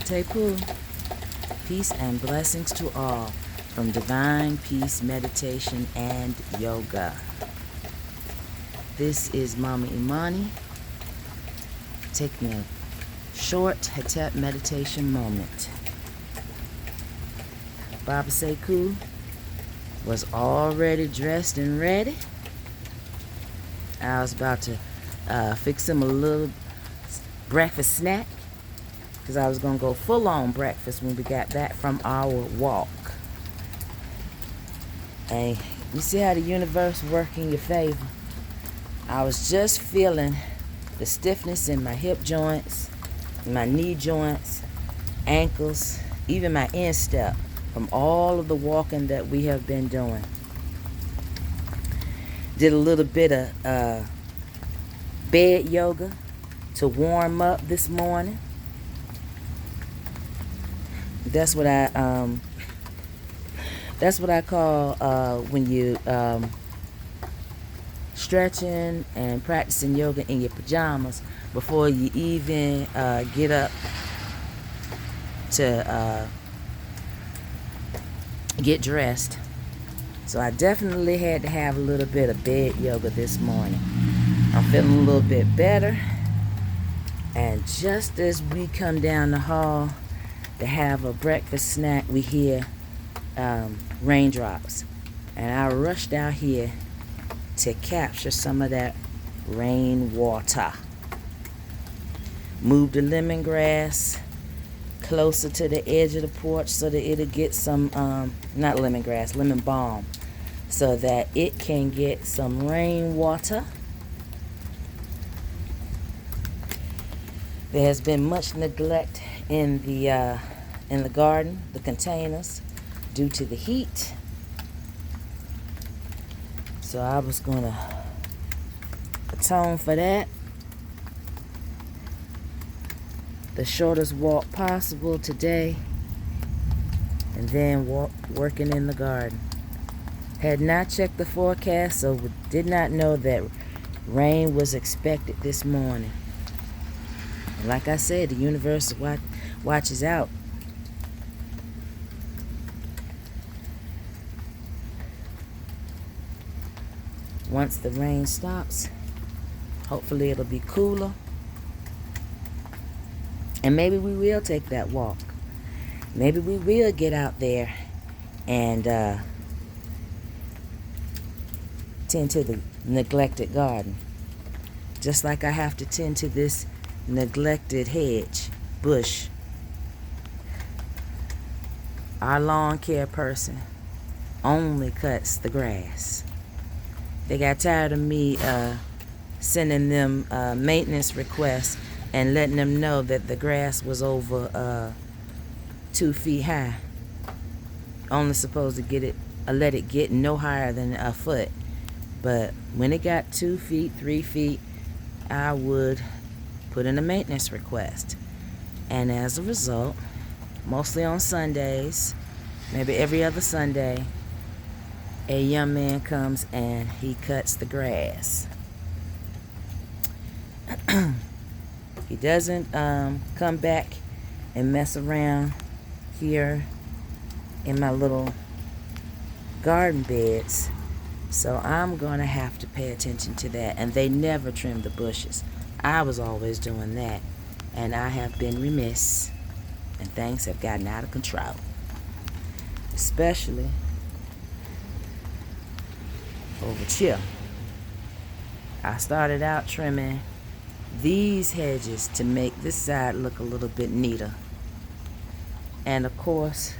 Tepu. Peace and blessings to all from Divine Peace Meditation and Yoga. This is Mama Imani taking a short Hetep meditation moment. Baba Sekou was already dressed and ready. I was about to fix him a little breakfast snack because I was going to go full on breakfast when we got back from our walk. And you see how the universe works in your favor. I was just feeling the stiffness in my hip joints, my knee joints, ankles, even my instep from all of the walking that we have been doing. Did a little bit of bed yoga to warm up this morning. That's what I call when you stretching and practicing yoga in your pajamas before you even get up to get dressed. So I definitely had to have a little bit of bed yoga this morning. I'm feeling a little bit better. And just as we come down the hall to have a breakfast snack, we hear raindrops. And I rushed out here to capture some of that rain water. Moved the lemongrass closer to the edge of the porch so that it'll get some, not lemongrass, lemon balm, so that it can get some rain water. There has been much neglect in the garden, the containers, due to the heat. So I was going to atone for that. The shortest walk possible today, and then working in the garden. Had not checked the forecast, so did not know that rain was expected this morning. And like I said, the universe watches out. Once the rain stops, hopefully it'll be cooler. And maybe we will take that walk. Maybe we will get out there and tend to the neglected garden. Just like I have to tend to this neglected bush. Our lawn care person only cuts the grass. They got tired of me sending them maintenance requests and letting them know that the grass was over 2 feet high. Only supposed to let it get no higher than a foot. But when it got 2 feet, 3 feet, I would put in a maintenance request. And as a result, mostly on Sundays, maybe every other Sunday, a young man comes and he cuts the grass. He doesn't come back and mess around here in my little garden beds. So I'm going to have to pay attention to that. And they never trim the bushes. I was always doing that. And I have been remiss. And things have gotten out of control. Especially over here. I started out trimming these hedges to make this side look a little bit neater. And of course,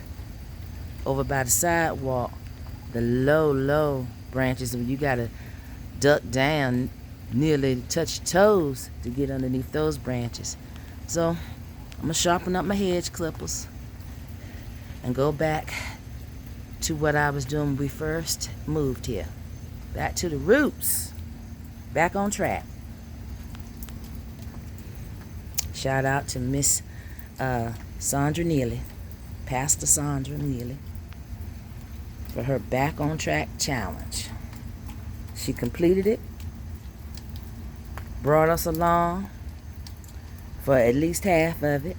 over by the sidewalk, the low branches, and you gotta duck down nearly touch your toes to get underneath those branches. So I'm gonna sharpen up my hedge clippers and go back to what I was doing when we first moved here. Back to the roots. Back on track. Shout out to Miss Sandra Neely, Pastor Sandra Neely, for her Back on Track challenge. She completed it, brought us along for at least half of it,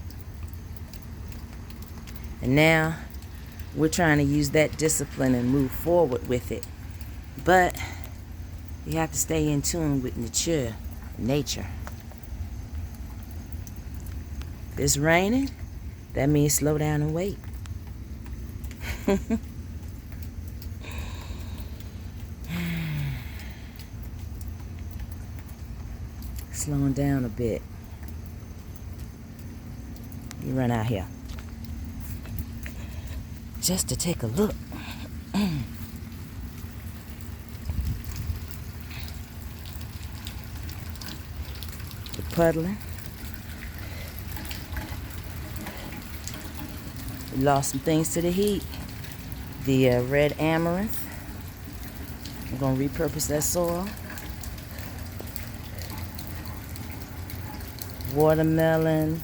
And now we're trying to use that discipline and move forward with it. But you have to stay in tune with nature. If it's raining, that means slow down and wait. Slowing down a bit. You run out here just to take a look. The puddling. We lost some things to the heat. The red amaranth. I'm going to repurpose that soil. Watermelon,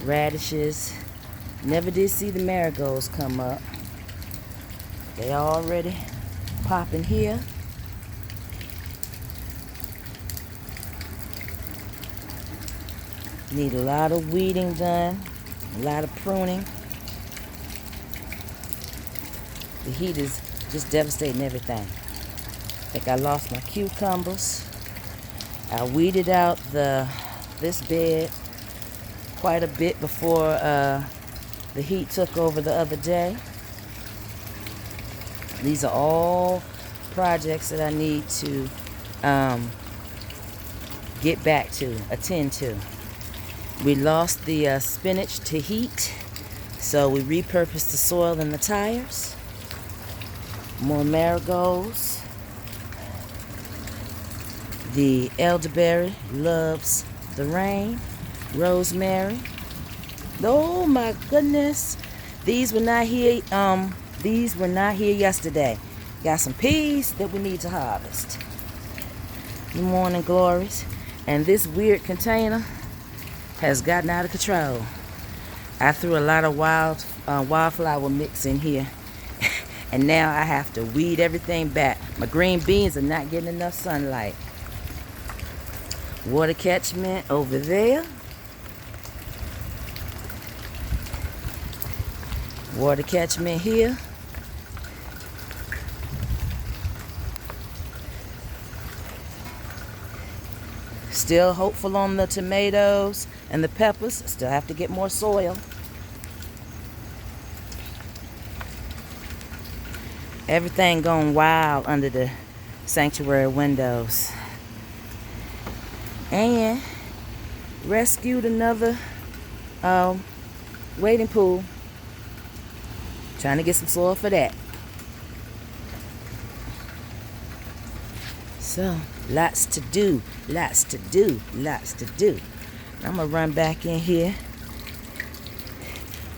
radishes. Never did see the marigolds come up. They already popping here. Need a lot of weeding done, a lot of pruning. The heat is just devastating everything. I think I lost my cucumbers. I weeded out this bed quite a bit before the heat took over the other day. These are all projects that I need to get back to, attend to. We lost the spinach to heat, so we repurposed the soil and the tires. More marigolds. The elderberry loves the rain. Rosemary. Oh my goodness. These were not here. These were not here yesterday. Got some peas that we need to harvest. Good morning, glories. And this weird container has gotten out of control. I threw a lot of wildflower mix in here. And now I have to weed everything back. My green beans are not getting enough sunlight. Water catchment over there. Water catchment here. Still hopeful on the tomatoes and the peppers. Still have to get more soil. Everything going wild under the sanctuary windows. And rescued another wading pool. Trying to get some soil for that. So, lots to do, lots to do, lots to do. I'm going to run back in here.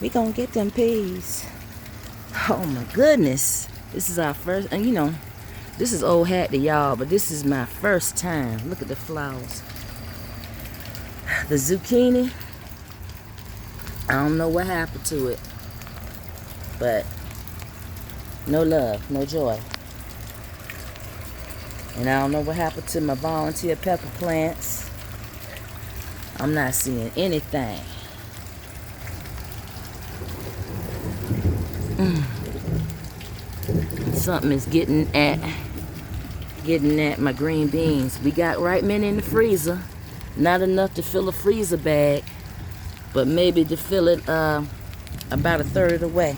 We going to get them peas. Oh my goodness. This is our first, and you know, this is old hat to y'all, but this is my first time. Look at the flowers. The zucchini, I don't know what happened to it, but no love, no joy. And I don't know what happened to my volunteer pepper plants. I'm not seeing anything. Something is getting at my green beans. We got right many in the freezer. Not enough to fill a freezer bag, but maybe to fill it about a third of the way.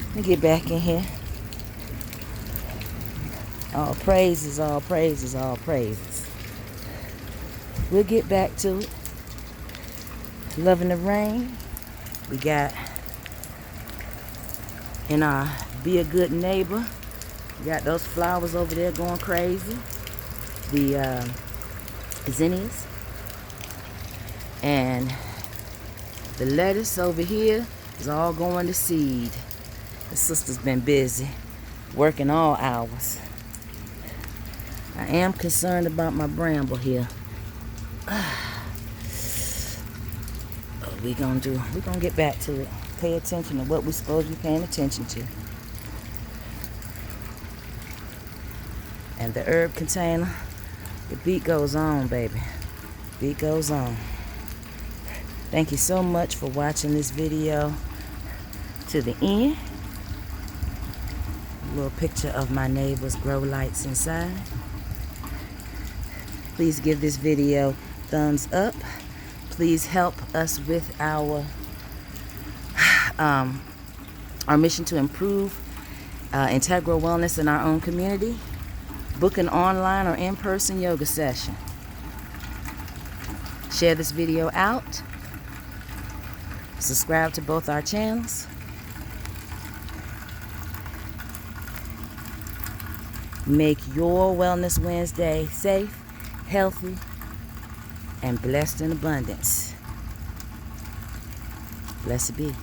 Let me get back in here. All praises, all praises, all praises. We'll get back to it. Loving the rain. We got in our Be a Good Neighbor. We got those flowers over there going crazy. The zinnias. And the lettuce over here is all going to seed. The sister's been busy working all hours. I am concerned about my bramble here. What we gonna do? We're gonna get back to it. Pay attention to what we're supposed to be paying attention to. And the herb container, the beat goes on, baby. Beat goes on. Thank you so much for watching this video to the end. A little picture of my neighbor's grow lights inside. Please give this video thumbs up. Please help us with our mission to improve integral wellness in our own community. Book an online or in-person yoga session. Share this video out. Subscribe to both our channels. Make your Wellness Wednesday safe, healthy, and blessed in abundance. Blessed be.